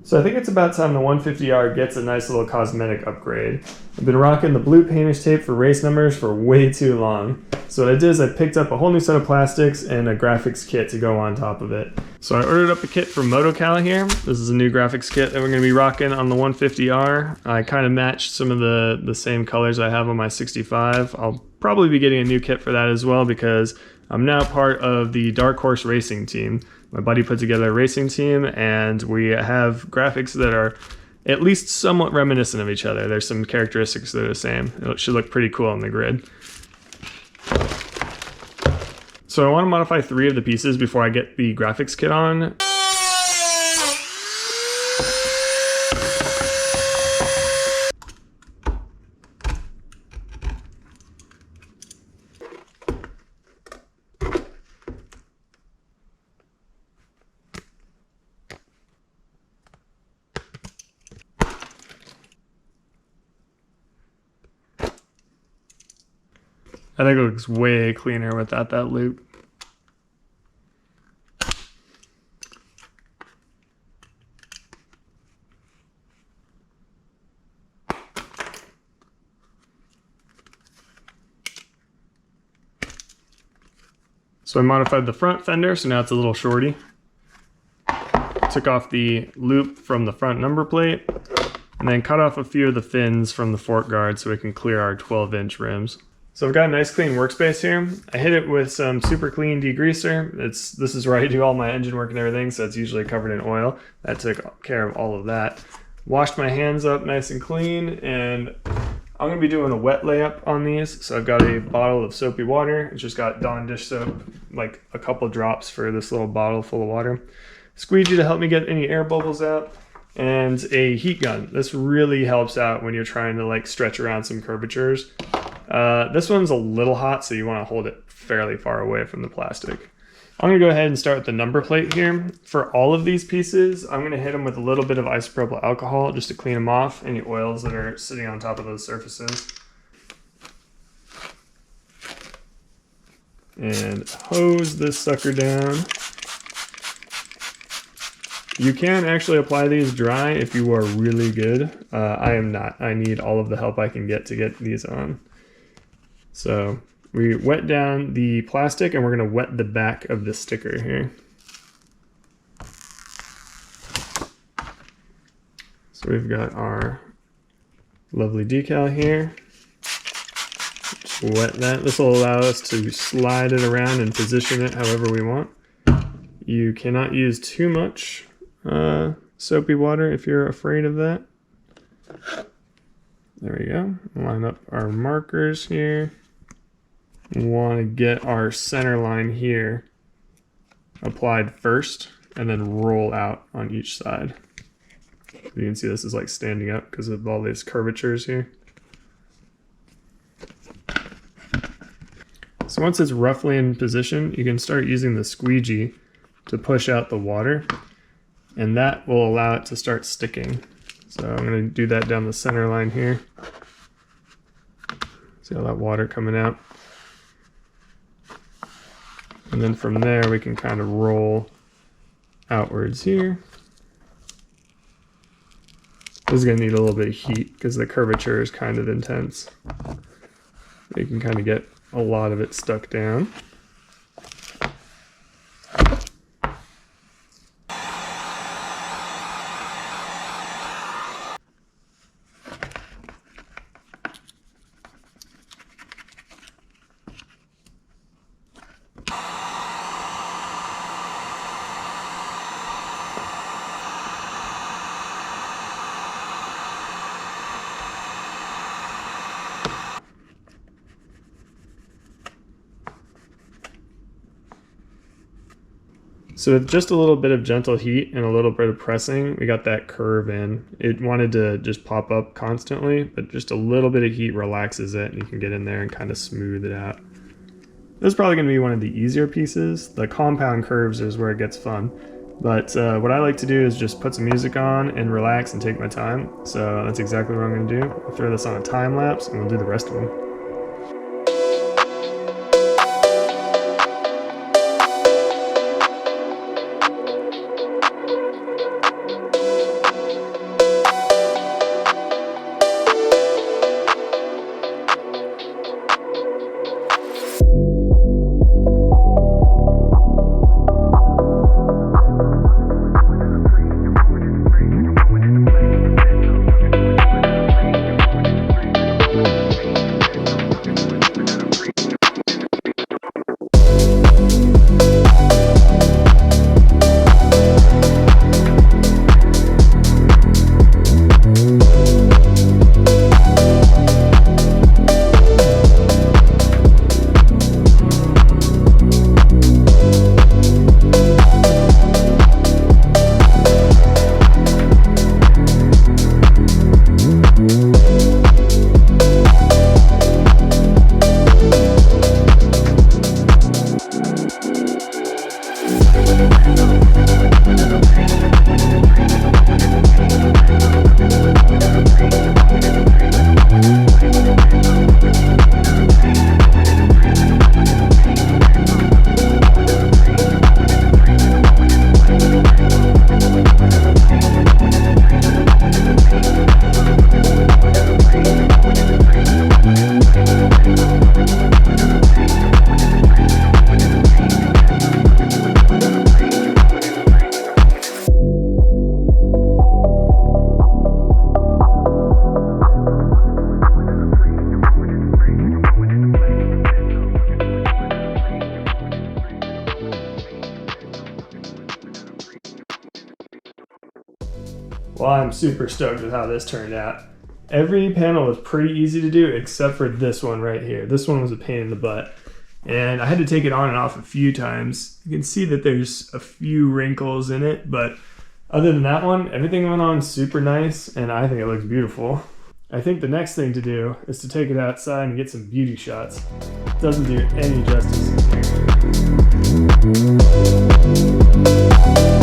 So I think it's about time the 150R gets a nice little cosmetic upgrade. I've been rocking the blue painter's tape for race numbers for way too long. So what I did is I picked up a whole new set of plastics and a graphics kit to go on top of it. So I ordered up a kit from Motocal here. This is a new graphics kit that we're going to be rocking on the 150R. I kind of matched some of the same colors I have on my 65. I'll probably be getting a new kit for that as well because I'm now part of the Dark Horse racing team. My buddy put together a racing team and we have graphics that are at least somewhat reminiscent of each other. There's some characteristics that are the same. It should look pretty cool on the grid. So I want to modify 3 of the pieces before I get the graphics kit on. I think it looks way cleaner without that loop. So I modified the front fender, so now it's a little shorty. Took off the loop from the front number plate, and then cut off a few of the fins from the fork guard so we can clear our 12-inch rims. So I've got a nice clean workspace here. I hit it with some super clean degreaser. This is where I do all my engine work and everything, so it's usually covered in oil. That took care of all of that. Washed my hands up nice and clean, and I'm gonna be doing a wet layup on these. So I've got a bottle of soapy water. It's just got Dawn dish soap, like a couple drops for this little bottle full of water. Squeegee to help me get any air bubbles out, and a heat gun. This really helps out when you're trying to like stretch around some curvatures. This one's a little hot, so you want to hold it fairly far away from the plastic. I'm going to go ahead and start with the number plate here. For all of these pieces, I'm going to hit them with a little bit of isopropyl alcohol just to clean them off, any oils that are sitting on top of those surfaces. And hose this sucker down. You can actually apply these dry if you are really good. I am not. I need all of the help I can get to get these on. So we wet down the plastic and we're going to wet the back of the sticker here. So we've got our lovely decal here. Just wet that. This will allow us to slide it around and position it however we want. You cannot use too much soapy water if you're afraid of that. There we go. Line up our markers here. We want to get our center line here applied first and then roll out on each side. You can see this is like standing up because of all these curvatures here. So once it's roughly in position, you can start using the squeegee to push out the water, and that will allow it to start sticking. So I'm going to do that down the center line here. See all that water coming out? And then from there we can kind of roll outwards here. This is going to need a little bit of heat because the curvature is kind of intense. You can kind of get a lot of it stuck down. So with just a little bit of gentle heat and a little bit of pressing, we got that curve in. It wanted to just pop up constantly, but just a little bit of heat relaxes it and you can get in there and kind of smooth it out. This is probably going to be one of the easier pieces. The compound curves is where it gets fun. But what I like to do is just put some music on and relax and take my time. So that's exactly what I'm going to do. I'll throw this on a time lapse and we'll do the rest of them. Well, I'm super stoked with how this turned out. Every panel was pretty easy to do except for this one right here. This one was a pain in the butt. And I had to take it on and off a few times. You can see that there's a few wrinkles in it, but other than that one, everything went on super nice, and I think it looks beautiful. I think the next thing to do is to take it outside and get some beauty shots. It doesn't do any justice in here.